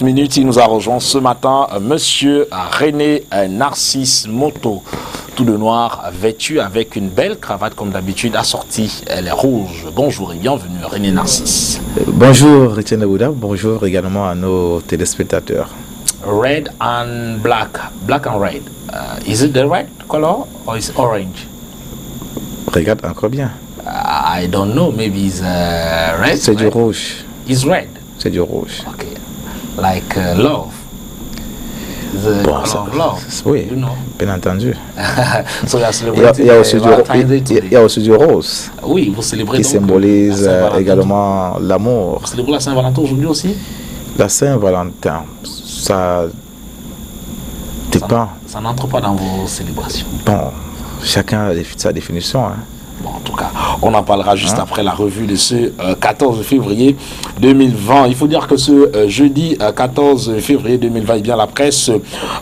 Minutes, il nous a rejoint ce matin monsieur René Narcisse Moto, tout de noir, vêtu avec une belle cravate comme d'habitude, assortie, elle est rouge. Bonjour et bienvenue René Narcisse. Bonjour Etienne Abouda, bonjour également à nos téléspectateurs. Red and black, black and red. Is it the red color or is it orange? Regarde encore bien. I don't know, maybe it's red. C'est du rouge. It's red. C'est du rouge. Okay. Like love. The Bon, color of love. Oui, you know. bien entendu. So Il y a aussi du rose. Oui, vous célébrez qui donc symbolise également l'amour. Vous célébrez la Saint-Valentin aujourd'hui aussi? La Saint-Valentin, ça dépend. Ça n'entre pas dans vos célébrations. Bon, chacun a sa définition. Hein. Bon, en tout cas, on en parlera juste après la revue de ce 14 février 2020. Il faut dire que ce jeudi 14 février 2020, eh bien, la presse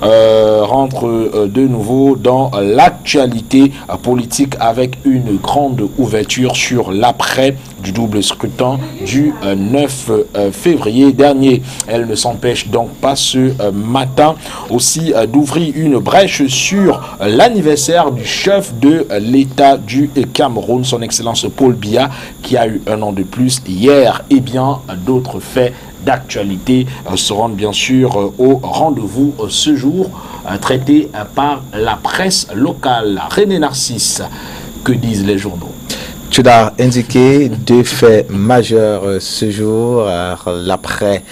rentre de nouveau dans l'actualité politique avec une grande ouverture sur l'après du double scrutin du 9 février dernier. Elle ne s'empêche donc pas ce matin aussi d'ouvrir une brèche sur l'anniversaire du chef de l'État du Cameroun, son Excellence Paul Biya, qui a eu un an de plus hier. Et bien d'autres faits d'actualité seront bien sûr au rendez-vous ce jour, traités par la presse locale. René Narcisse, que disent les journaux? Tu l'as indiqué, deux faits majeurs ce jour, l'après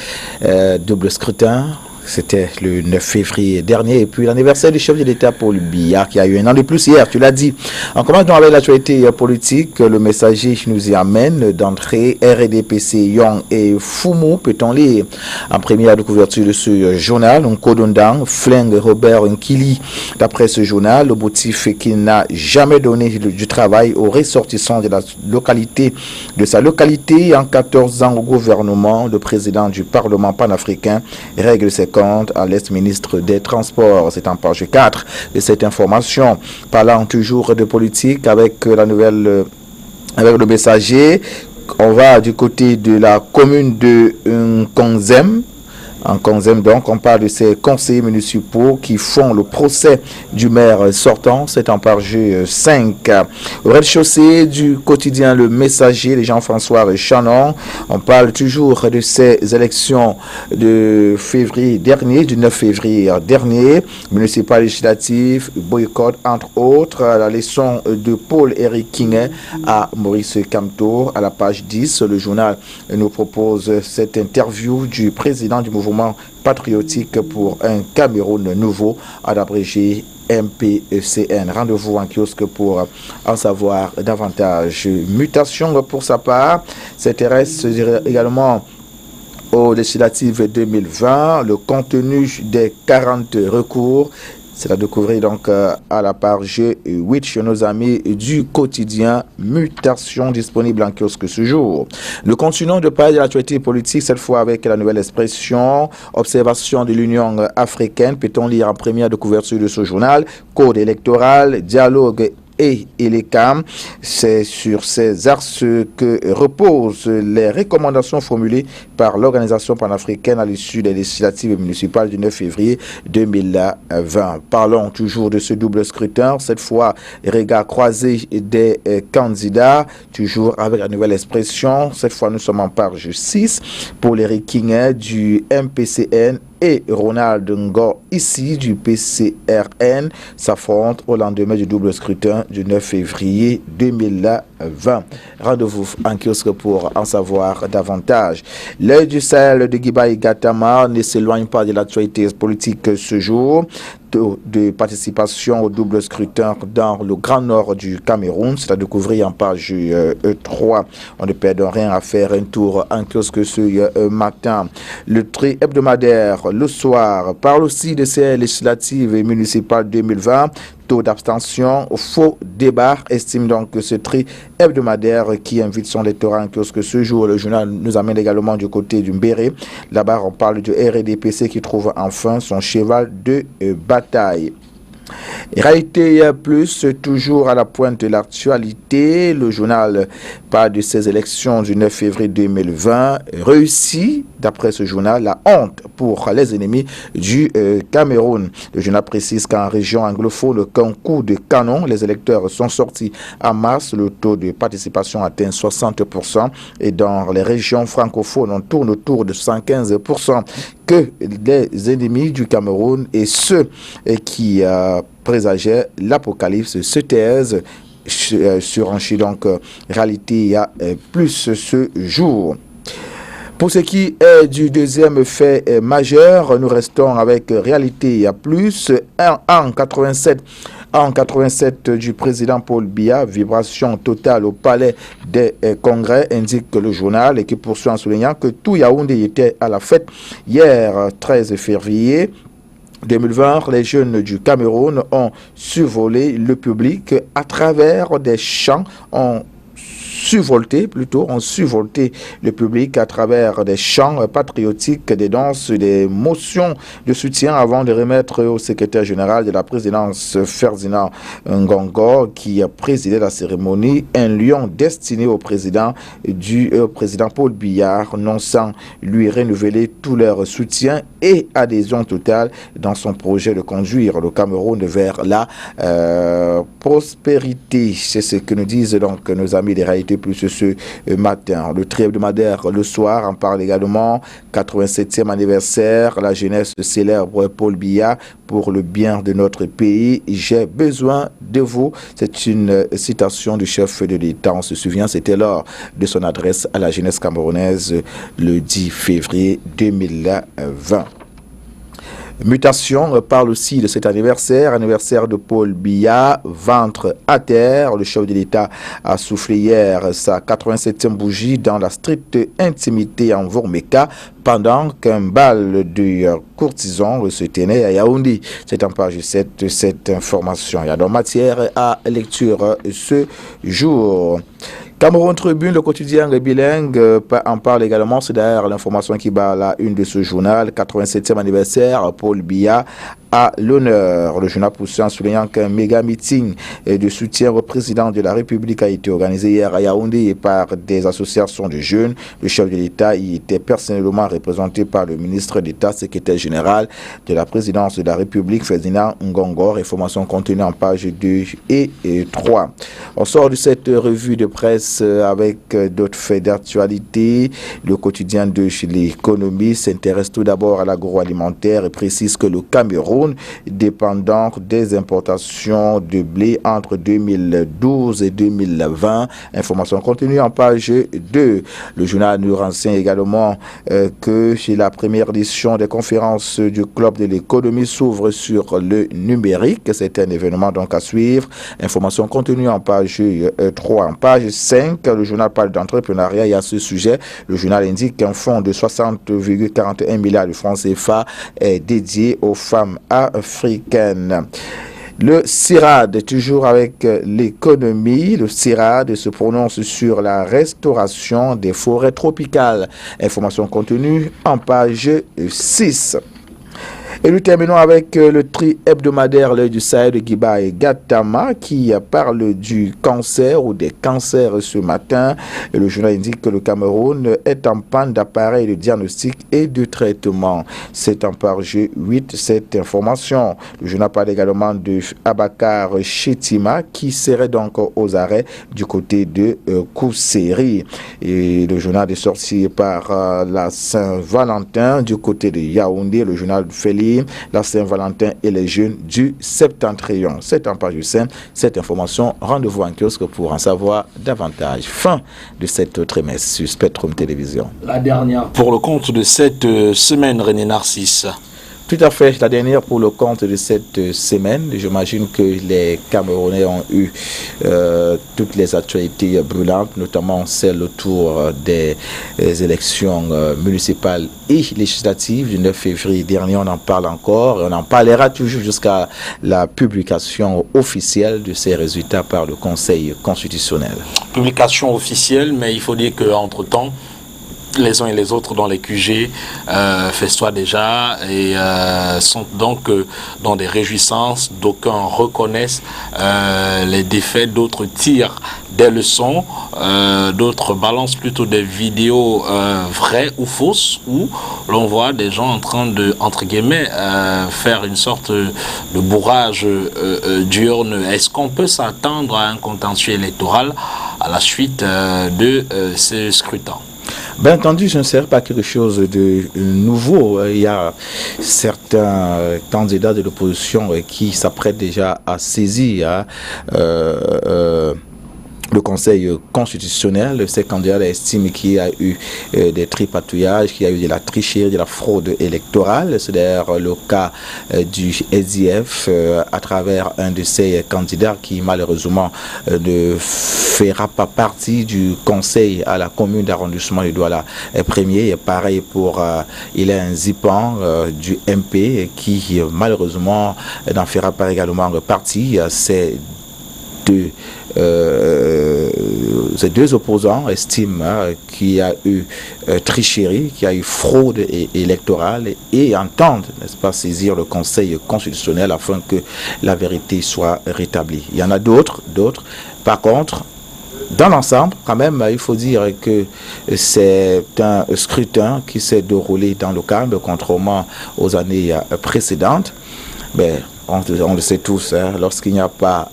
double scrutin. C'était le 9 février dernier. Et puis l'anniversaire du chef de l'État, Paul Biya, qui a eu un an de plus hier, tu l'as dit. On commence donc avec l'actualité politique. Le messager nous y amène d'entrée. RDPC, Young et Fumu, peut-on lire en première de couverture de ce journal. Kodondang, Flingue, Robert Nkili. D'après ce journal, le motif est qu'il n'a jamais donné du travail aux ressortissants de sa localité. En 14 ans au gouvernement, le président du Parlement panafricain règle ses comptes à l'ex-ministre des Transports. C'est en page 4 de cette information. Parlant toujours de politique avec la nouvelle, avec le messager, on va du côté de la commune de Nkonzem. En Konzem, donc, on parle de ces conseillers municipaux qui font le procès du maire sortant. C'est en page 5. Au rez-de-chaussée du quotidien Le Messager, les Jean-François Chanon, on parle toujours de ces élections de février dernier, du 9 février dernier, municipal législatif, boycott, entre autres, la leçon de Paul-Éric Kinguet à Maurice Kamto. À la page 10, le journal nous propose cette interview du président du mouvement patriotique pour un Cameroun nouveau, à l'abrégé MPCN. Rendez-vous en kiosque pour en savoir davantage. Mutation pour sa part s'intéresse également aux législatives 2020, le contenu des 40 recours. C'est à découvrir donc à la page 8 chez nos amis du quotidien Mutation, disponible en kiosque ce jour. Nous continuons de parler de l'actualité politique, cette fois avec la nouvelle expression observation de l'Union africaine. Peut-on lire en première de couverture de ce journal, code électoral, dialogue et les CAM. C'est sur ces axes que reposent les recommandations formulées par l'organisation panafricaine à l'issue des législatives municipales du 9 février 2020. Parlons toujours de ce double scrutin, cette fois regard croisé des candidats, toujours avec la nouvelle expression. Cette fois nous sommes en page 6 pour les Kinguet du MPCN et Ronald Ngo, ici du PCRN, s'affrontent au lendemain du double scrutin du 9 février 2020. Rendez-vous en kiosque pour en savoir davantage. L'œil du Sahel de Guibaï Gattama ne s'éloigne pas de l'actualité politique ce jour. De participation au double scrutin dans le Grand Nord du Cameroun. C'est à découvrir en page 3. On ne perd rien à faire un tour en kiosque ce matin. Le tri hebdomadaire le soir parle aussi de ces législatives municipales 2020. Taux d'abstention, faux débat, estime donc que ce tri hebdomadaire qui invite son lectorat en kiosque ce jour. Le journal nous amène également du côté du Mbéré. Là-bas, on parle du RDPC qui trouve enfin son cheval de bataille. Réalité plus, toujours à la pointe de l'actualité, le journal parle de ces élections du 9 février 2020. Réussi, d'après ce journal, la honte pour les ennemis du Cameroun. Le journal précise qu'en région anglophone, qu'un coup de canon, les électeurs sont sortis en masse. Le taux de participation atteint 60%. Et dans les régions francophones, on tourne autour de 115%. Que les ennemis du Cameroun et ceux qui présageaient l'apocalypse se taisent sur un chien. Donc, réalité, il y a plus ce jour. Pour ce qui est du deuxième fait majeur, nous restons avec réalité, il y a plus. En 87 du président Paul Biya, vibration totale au palais des congrès, indique le journal, et qui poursuit en soulignant que tout Yaoundé était à la fête hier 13 février 2020. Les jeunes du Cameroun ont survolé le public à travers des chants, ont survolté le public à travers des chants patriotiques, des danses, des motions de soutien avant de remettre au secrétaire général de la présidence Ferdinand Ngongo, qui a présidé la cérémonie, un lion destiné au président Paul Biya, non sans lui renouveler tout leur soutien et adhésion totale dans son projet de conduire le Cameroun vers la prospérité. C'est ce que nous disent donc nos amis des réalités plus ce matin. Le tri hebdomadaire le soir en parle également. 87e anniversaire, la jeunesse célèbre Paul Biya pour le bien de notre pays. J'ai besoin de vous. C'est une citation du chef de l'État. On se souvient, c'était lors de son adresse à la jeunesse camerounaise le 10 février 2020. Mutation parle aussi de cet anniversaire de Paul Biya, ventre à terre. Le chef de l'État a soufflé hier sa 87e bougie dans la stricte intimité en Vormeka pendant qu'un bal de courtisans se tenait à Yaoundé. C'est en page 7 cette information. Il y a donc matière à lecture ce jour. Cameroun Tribune, le quotidien bilingue, en parle également. C'est d'ailleurs l'information qui bat la une de ce journal. 87e anniversaire, Paul Biya à l'honneur. Le journal poussé en soulignant qu'un méga meeting de soutien au président de la République a été organisé hier à Yaoundé par des associations de jeunes. Le chef de l'État y était personnellement représenté par le ministre d'État, secrétaire général de la présidence de la République, Ferdinand Ngongo. Information contenue en page 2 et 3. On sort de cette revue de presse avec d'autres faits d'actualité. Le quotidien de l'économie s'intéresse tout d'abord à l'agroalimentaire et précise que le Cameroun, dépendant des importations de blé entre 2012 et 2020. Information contenue en page 2. Le journal nous renseigne également que la première édition des conférences du Club de l'économie s'ouvre sur le numérique. C'est un événement donc à suivre. Information contenue en page 3. En page 5, le journal parle d'entrepreneuriat et à ce sujet, le journal indique qu'un fonds de 60,41 milliards de francs CFA est dédié aux femmes africaines. Le CIRAD, toujours avec l'économie, le CIRAD se prononce sur la restauration des forêts tropicales. Information contenue en page 6. Et nous terminons avec le tri hebdomadaire L'Œil du Sahel de Guiba et Gatama qui parle du cancer ou des cancers ce matin. Et le journal indique que le Cameroun est en panne d'appareils de diagnostic et de traitement. C'est en page 8 cette information. Le journal parle également de Abakar Chetima qui serait donc aux arrêts du côté de Kousséri. Et le journal est sorti par la Saint-Valentin du côté de Yaoundé. Le journal Félix, la Saint-Valentin et les jeunes du Septentrion. C'est en page 5. Cette information, rendez-vous en kiosque pour en savoir davantage. Fin de cette trimestre sur Spectrum Télévision. La dernière pour le compte de cette semaine, René Narcisse. Tout à fait, la dernière pour le compte de cette semaine. J'imagine que les Camerounais ont eu toutes les actualités brûlantes, notamment celle autour des élections municipales et législatives du 9 février dernier. On en parle encore et on en parlera toujours jusqu'à la publication officielle de ces résultats par le Conseil constitutionnel. Publication officielle, mais il faut dire qu'entre-temps, les uns et les autres dans les QG festoient déjà et sont donc dans des réjouissances. D'aucuns reconnaissent les défaites, d'autres tirent des leçons, d'autres balancent plutôt des vidéos vraies ou fausses où l'on voit des gens en train de, entre guillemets, faire une sorte de bourrage diurne. Est-ce qu'on peut s'attendre à un contentieux électoral à la suite de ce scrutin? Bien entendu, je ne sais pas quelque chose de nouveau. Il y a certains candidats de l'opposition qui s'apprêtent déjà à saisir le Conseil constitutionnel. Ces candidats estiment qu'il y a eu des tripatouillages, qu'il y a eu de la tricherie, de la fraude électorale. C'est d'ailleurs le cas du SDF à travers un de ces candidats qui malheureusement ne fera pas partie du conseil à la commune d'arrondissement de Douala premier. Et pareil pour Hélène Zipan du MP qui malheureusement n'en fera pas également partie. Ces deux opposants estiment qu'il y a eu tricherie, qu'il y a eu fraude électorale et entendent, n'est-ce pas, saisir le Conseil constitutionnel afin que la vérité soit rétablie. Il y en a d'autres. Par contre, dans l'ensemble, quand même, il faut dire que c'est un scrutin qui s'est déroulé dans le calme, contrairement aux années précédentes. Mais on le sait tous, lorsqu'il n'y a pas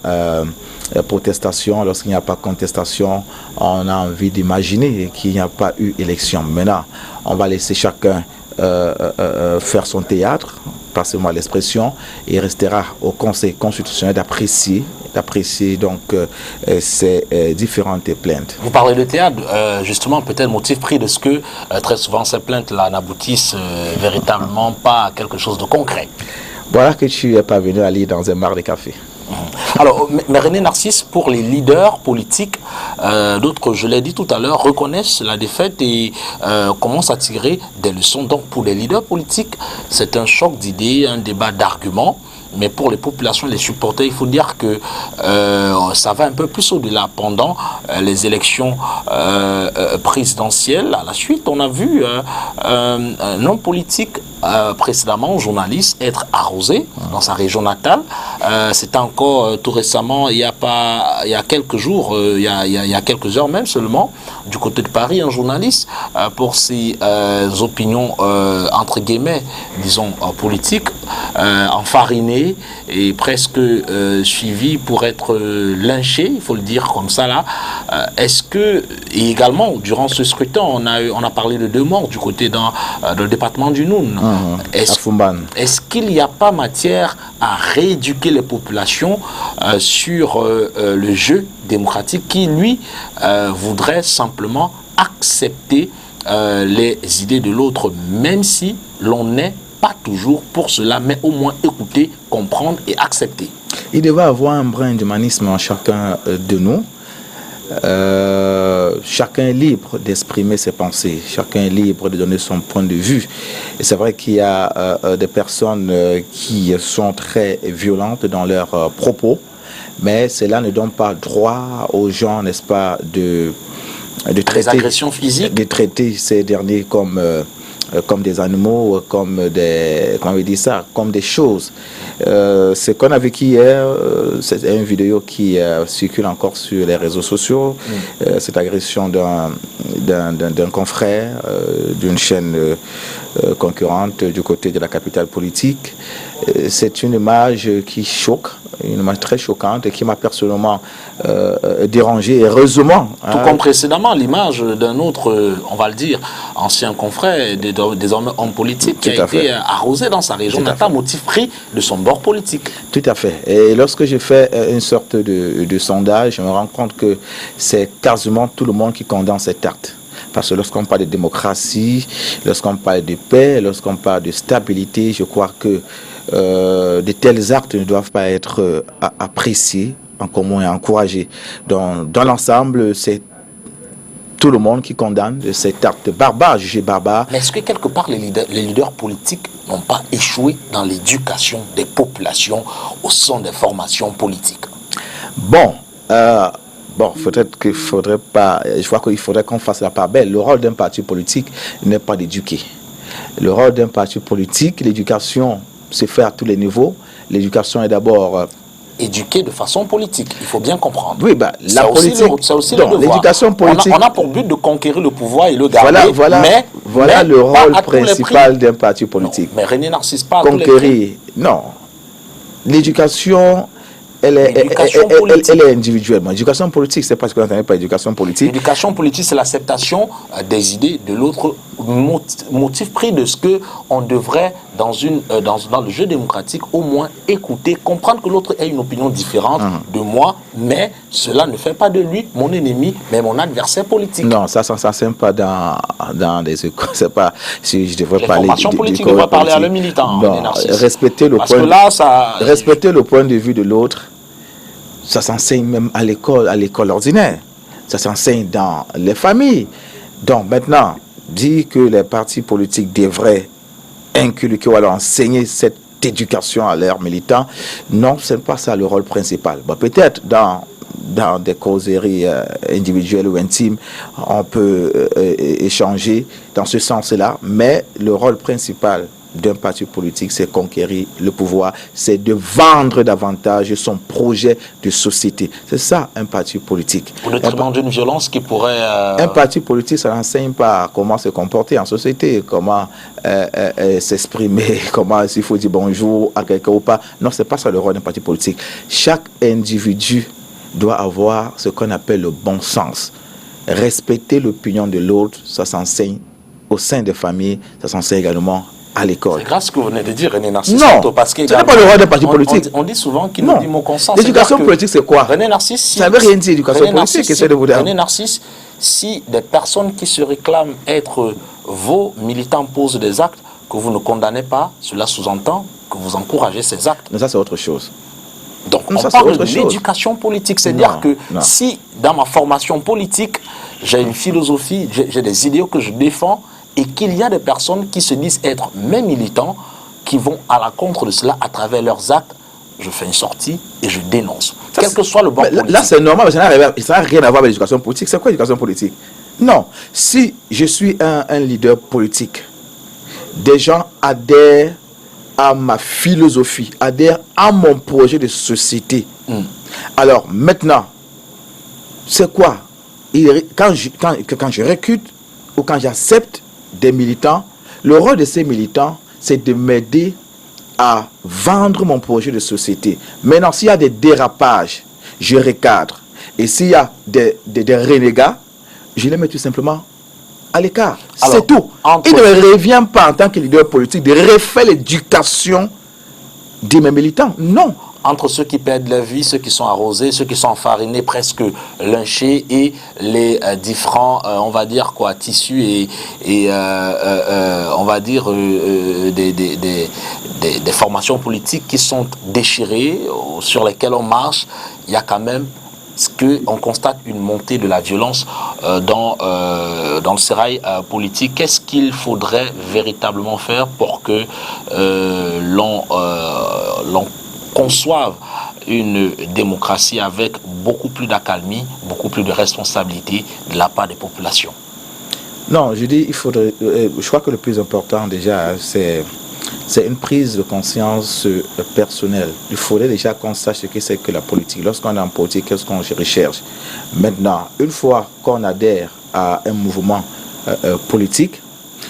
protestation, lorsqu'il n'y a pas contestation, on a envie d'imaginer qu'il n'y a pas eu élection. Maintenant, on va laisser chacun faire son théâtre, passez-moi l'expression, et il restera au Conseil constitutionnel d'apprécier donc ces différentes plaintes. Vous parlez de théâtre, justement, peut-être motif pris de ce que très souvent ces plaintes-là n'aboutissent véritablement pas à quelque chose de concret. Voilà que tu es parvenu à lire dans un mar de café. Alors, mais René Narcisse, pour les leaders politiques, d'autres, je l'ai dit tout à l'heure, reconnaissent la défaite et commencent à tirer des leçons. Donc, pour les leaders politiques, c'est un choc d'idées, un débat d'arguments. Mais pour les populations et les supporters, il faut dire que ça va un peu plus au-delà. Pendant les élections présidentielles, à la suite, on a vu un homme politique précédemment, journaliste, être arrosé dans sa région natale. C'était encore tout récemment, il y a quelques jours, il y a quelques heures même seulement, du côté de Paris, un journaliste, pour ses opinions, entre guillemets, disons, politiques, enfarinées et presque suivi pour être lynché, il faut le dire comme ça là. Est-ce que, et également, durant ce scrutin, on a parlé de 2 morts du côté dans le département du Noun. Est-ce qu'il n'y a pas matière à rééduquer les populations sur le jeu démocratique qui, lui, voudrait simplement accepter les idées de l'autre, même si l'on n'est pas toujours pour cela, mais au moins écouter, comprendre et accepter. Il devait avoir un brin d'humanisme en chacun de nous. Chacun est libre d'exprimer ses pensées, chacun est libre de donner son point de vue. Et c'est vrai qu'il y a des personnes qui sont très violentes dans leurs propos, mais cela ne donne pas droit aux gens, n'est-ce pas, de traiter, agressions physiques, de traiter ces derniers comme des animaux, comme des choses. Ce qu'on a vécu hier, c'est une vidéo qui circule encore sur les réseaux sociaux. Cette agression d'un confrère d'une chaîne concurrente du côté de la capitale politique. C'est une image qui choque, une image très choquante et qui m'a personnellement dérangé, heureusement. Tout comme précédemment, l'image d'un autre, on va le dire, ancien confrère, désormais homme politique, qui a été arrosé dans sa région natale, motif pris de son bord politique. Tout à fait. Et lorsque j'ai fait une sorte de sondage, je me rends compte que c'est quasiment tout le monde qui condamne cet acte. Parce que lorsqu'on parle de démocratie, lorsqu'on parle de paix, lorsqu'on parle de stabilité, je crois que de tels actes ne doivent pas être appréciés en commun et encouragés. Dans l'ensemble, c'est tout le monde qui condamne cet acte barbare, jugé barbare. Mais est-ce que quelque part les leaders politiques n'ont pas échoué dans l'éducation des populations au sein des formations politiques? Bon, bon, je crois qu'il faudrait qu'on fasse la part belle. Le rôle d'un parti politique n'est pas d'éduquer. Le rôle d'un parti politique, l'éducation se fait à tous les niveaux. L'éducation est d'abord... éduquer de façon politique, il faut bien comprendre. Oui, bah, la politique, c'est aussi le devoir. L'éducation politique... On a pour but de conquérir le pouvoir et le garder, voilà le rôle principal d'un parti politique. Non, mais René Narcisse pas conquérir, non. L'éducation... Elle est individuelle. L'éducation politique, c'est pas ce qu'on entend par éducation politique. L'éducation politique, c'est l'acceptation des idées de l'autre, motif pris de ce qu'on devrait, dans le jeu démocratique, au moins écouter, comprendre que l'autre a une opinion différente de moi, mais cela ne fait pas de lui mon ennemi, mais mon adversaire politique. Non, ça s'enseigne pas dans des écoles. C'est pas, si je devrais parler... Les formations politiques devraient parler à le militant. Non, respecter le point de vue de l'autre. Ça s'enseigne même à l'école ordinaire. Ça s'enseigne dans les familles. Donc maintenant, dire que les partis politiques devraient inculquer ou alors enseigner cette éducation à leurs militants, non, ce n'est pas ça le rôle principal. Bon, peut-être dans des causeries individuelles ou intimes, on peut échanger dans ce sens-là, mais le rôle principal d'un parti politique, c'est conquérir le pouvoir, c'est de vendre davantage son projet de société. C'est ça, un parti politique. Au détriment d'une violence qui pourrait... Un parti politique, ça n'enseigne pas comment se comporter en société, comment s'exprimer, comment s'il faut dire bonjour à quelqu'un ou pas. Non, c'est pas ça le rôle d'un parti politique. Chaque individu doit avoir ce qu'on appelle le bon sens. Respecter l'opinion de l'autre, ça s'enseigne au sein des familles, ça s'enseigne également à l'école. C'est grâce ce que vous venez de dire, René Narcisse. Non, parce que ce n'est pas le rôle d'un parti politique. On dit souvent qu'il nous dit mon consent. L'éducation politique, c'est quoi? René Narcisse, ça ne veut rien dire, éducation politique. René Narcisse, si des personnes qui se réclament être vos militants posent des actes que vous ne condamnez pas, cela sous-entend que vous encouragez ces actes. Mais ça, c'est autre chose. Donc, on parle de l'éducation politique. C'est-à-dire que si, dans ma formation politique, j'ai une philosophie, j'ai des idéaux que je défends, et qu'il y a des personnes qui se disent être mes militants, qui vont à la contre de cela à travers leurs actes, je fais une sortie et je dénonce. Ça, quel que soit le bord politique. Là, c'est normal, mais ça n'a rien à voir avec l'éducation politique. C'est quoi l'éducation politique? Non. Si je suis un leader politique, des gens adhèrent à ma philosophie, adhèrent à mon projet de société. Alors, maintenant, c'est quoi? Quand je recrute ou quand j'accepte des militants, le rôle de ces militants, c'est de m'aider à vendre mon projet de société. Maintenant, s'il y a des dérapages, je recadre. Et s'il y a des renégats, je les mets tout simplement à l'écart. C'est tout. Il ne me revient pas en tant que leader politique de refaire l'éducation de mes militants. Non. Entre ceux qui perdent leur vie, ceux qui sont arrosés, ceux qui sont enfarinés, presque lynchés, et les différents, on va dire quoi, tissus et on va dire des formations politiques qui sont déchirées, sur lesquelles on marche, il y a quand même on constate une montée de la violence dans le sérail politique. Qu'est-ce qu'il faudrait véritablement faire pour que l'on conçoivent une démocratie avec beaucoup plus d'accalmie, beaucoup plus de responsabilité de la part des populations? Non, je dis, je crois que le plus important déjà, c'est une prise de conscience personnelle. Il faudrait déjà qu'on sache ce que c'est que la politique. Lorsqu'on est en politique, qu'est-ce qu'on recherche? Maintenant, une fois qu'on adhère à un mouvement politique,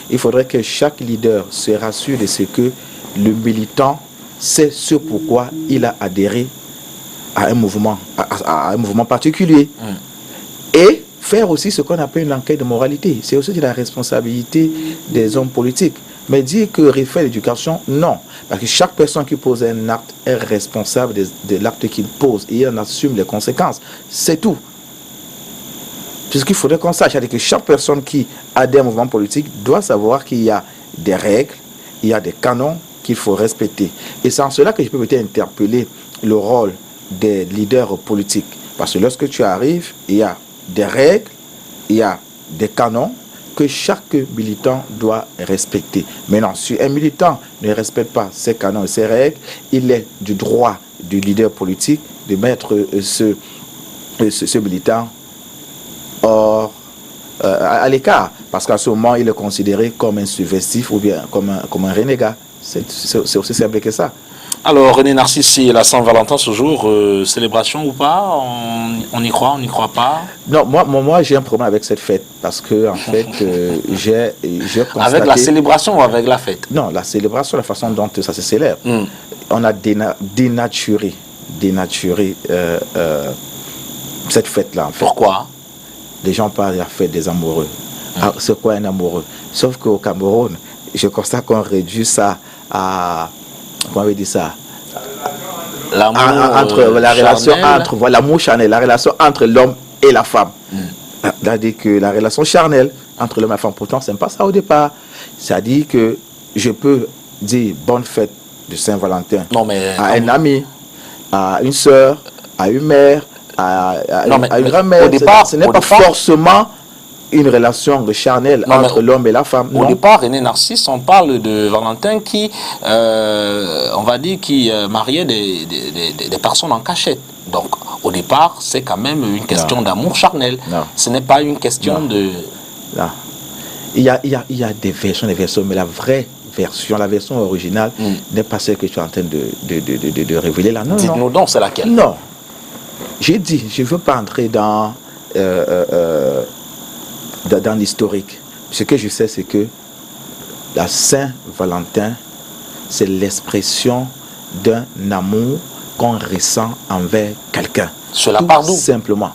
il faudrait que chaque leader se rassure de ce que le militant c'est ce pourquoi il a adhéré à un mouvement particulier. Et faire aussi ce qu'on appelle une enquête de moralité. C'est aussi de la responsabilité des hommes politiques. Mais dire que refaire l'éducation, non. Parce que chaque personne qui pose un acte est responsable de l'acte qu'il pose et il en assume les conséquences. C'est tout. Puisqu'il faudrait qu'on sache que chaque personne qui adhère à un mouvement politique doit savoir qu'il y a des règles, il y a des canons qu'il faut respecter. Et c'est en cela que je peux peut-être interpeller le rôle des leaders politiques. Parce que lorsque tu arrives, il y a des règles, il y a des canons que chaque militant doit respecter. Maintenant, si un militant ne respecte pas ces canons et ces règles, il est du droit du leader politique de mettre ce militant hors, à l'écart, parce qu'à ce moment, il est considéré comme un subversif ou bien comme un renégat. C'est aussi simple que ça. Alors, René Narcisse, c'est la Saint-Valentin ce jour, célébration ou pas? On y croit, on n'y croit pas? Non, moi j'ai un problème avec cette fête, parce que, en fait, j'ai constaté... Avec la célébration ou avec la fête? Non, la célébration, la façon dont ça se célèbre. On a dénaturé cette fête-là, en fait. Pourquoi? Les gens parlent de la fête des amoureux. Ah, c'est quoi un amoureux? Sauf qu'au Cameroun, je constate qu'on réduit ça à... Comment on veut dire ça? L'amour entre la relation entre l'amour charnel, la relation entre l'homme et la femme. C'est-à-dire que la relation charnelle entre l'homme et la femme, pourtant, c'est pas ça au départ. C'est-à-dire que je peux dire bonne fête de Saint-Valentin à un ami, à une soeur, à une mère, à une grand-mère. Ce n'est pas forcément une relation charnelle entre l'homme et la femme. Au départ, René Narcisse, on parle de Valentin qui, on va dire, qui mariait des personnes en cachette. Donc, au départ, c'est quand même une question d'amour charnel. Ce n'est pas une question de... Non. Il y a des versions, mais la vraie version, la version originale, n'est pas celle que tu es en train de révéler là. Dites-nous donc, c'est laquelle? Non. J'ai dit, je ne veux pas entrer dans l'historique. Ce que je sais, c'est que la Saint-Valentin, c'est l'expression d'un amour qu'on ressent envers quelqu'un. Cela part d'où? Simplement.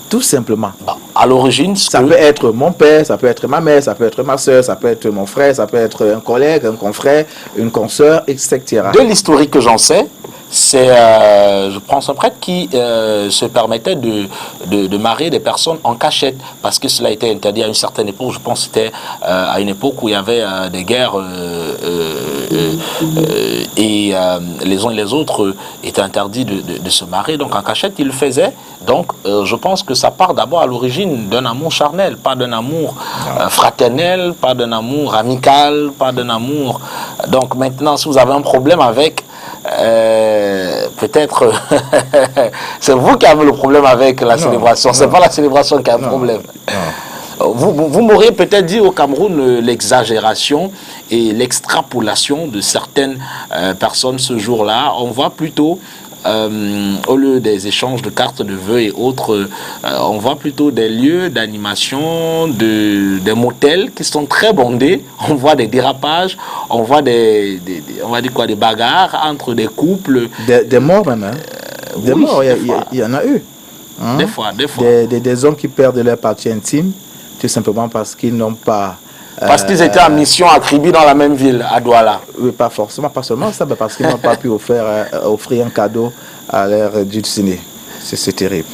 Tout simplement. Bon, à l'origine, ça peut être mon père, ça peut être ma mère, ça peut être ma soeur, ça peut être mon frère, ça peut être un collègue, un confrère, une consoeur, etc. De l'historique que j'en sais, c'est, je pense, un prêtre qui se permettait de marier des personnes en cachette, parce que cela était interdit à une certaine époque. Je pense que c'était à une époque où il y avait des guerres et les uns et les autres étaient interdits de se marier. Donc en cachette, ils le faisaient. Donc je pense que ça part d'abord à l'origine d'un amour charnel, pas d'un amour fraternel, pas d'un amour amical, pas d'un amour... Donc maintenant, si vous avez un problème avec... peut-être c'est vous qui avez le problème avec la célébration, c'est pas la célébration qui a un problème. Vous m'auriez peut-être dit au Cameroun l'exagération et l'extrapolation de certaines personnes ce jour-là. On voit plutôt au lieu des échanges de cartes de vœux et autres, on voit plutôt des lieux d'animation, des motels qui sont très bondés. On voit des dérapages, on voit on va dire quoi, des bagarres entre des couples. Des morts même, hein. Des morts, il y en a eu. Hein? Des fois. Des hommes qui perdent leur partie intime, tout simplement parce qu'ils n'ont pas... Parce qu'ils étaient en mission à Kribi dans la même ville, à Douala. Oui, pas forcément, pas seulement ça, mais parce qu'ils n'ont pas pu offrir un cadeau à leur dulciné. C'est terrible.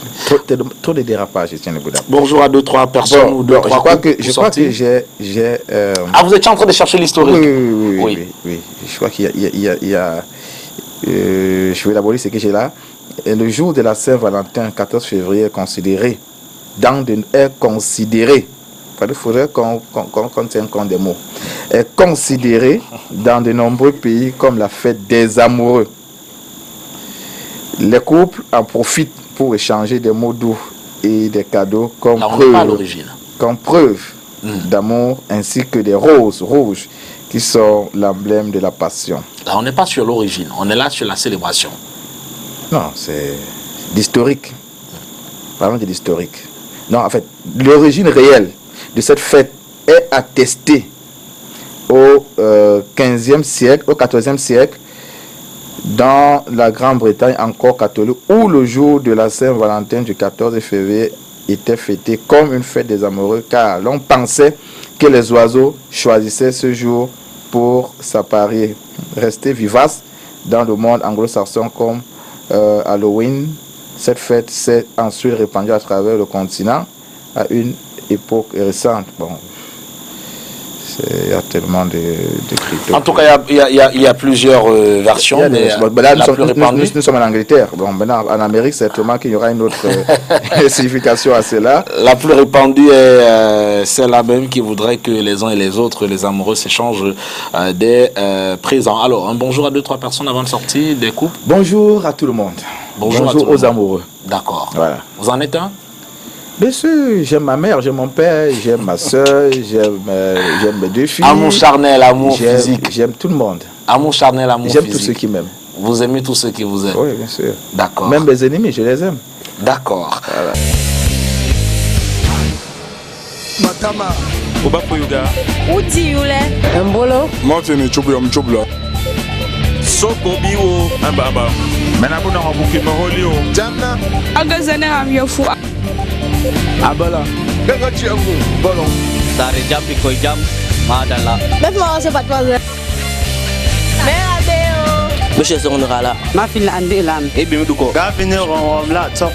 Trop de dérapages, Etienne Bouddha. Bonjour à 2-3 personnes ou 2-3 je crois que j'ai... Ah, vous étiez en train de chercher l'historique? Oui. Je crois qu'il y a... je vais d'abord lire ce que j'ai là. Et le jour de la Saint-Valentin, 14 février, est considéré il faudrait qu'on tienne compte des mots. Est considéré dans de nombreux pays comme la fête des amoureux. Les couples en profitent pour échanger des mots doux et des cadeaux comme preuve d'amour, ainsi que des roses rouges qui sont l'emblème de la passion. Là, on n'est pas sur l'origine, on est là sur la célébration. Non, c'est l'historique. Parlons de l'historique. Non, en fait, l'origine réelle de cette fête est attestée au 15e siècle, au 14e siècle, dans la Grande-Bretagne encore catholique, où le jour de la Saint-Valentin du 14 février était fêté comme une fête des amoureux, car l'on pensait que les oiseaux choisissaient ce jour pour s'apparier. Rester vivace dans le monde anglo-saxon comme Halloween, cette fête s'est ensuite répandue à travers le continent à une époque récente. Bon, il y a tellement de cryptos. En tout cas, il y a plusieurs versions, mais là, nous sommes en Angleterre. Bon, maintenant, en Amérique, certainement qu'il y aura une autre signification à cela. La plus répandue est celle-là même qui voudrait que les uns et les autres, les amoureux, s'échangent des présents. Alors, un bonjour à 2-3 personnes avant de sortir des couples. Bonjour à tout le monde. Bonjour aux amoureux. D'accord. Voilà. Vous en êtes un? Bien sûr, j'aime ma mère, j'aime mon père, j'aime ma soeur, j'aime mes 2 filles. Amour charnel, amour physique. J'aime tout le monde. Amour charnel, amour physique. J'aime tous ceux qui m'aiment. Vous aimez tous ceux qui vous aiment? Oui, bien sûr. D'accord. Même mes ennemis, je les aime. D'accord. Voilà. Matama. Oba Poyoga. Uti yule. Mbolo. Martin Chubla. Soko biwo. Amba. Mena kuna wabuki maholi o. Jamna. Agazane amyofu. Abala. Ganga chiangu. Bolon. Dari jam iko jam. Madala. Laisse-moi se battre. Merde. Monsieur Sonora là. Ma fille ande lam. Et bien du coup. Gafine ron la top.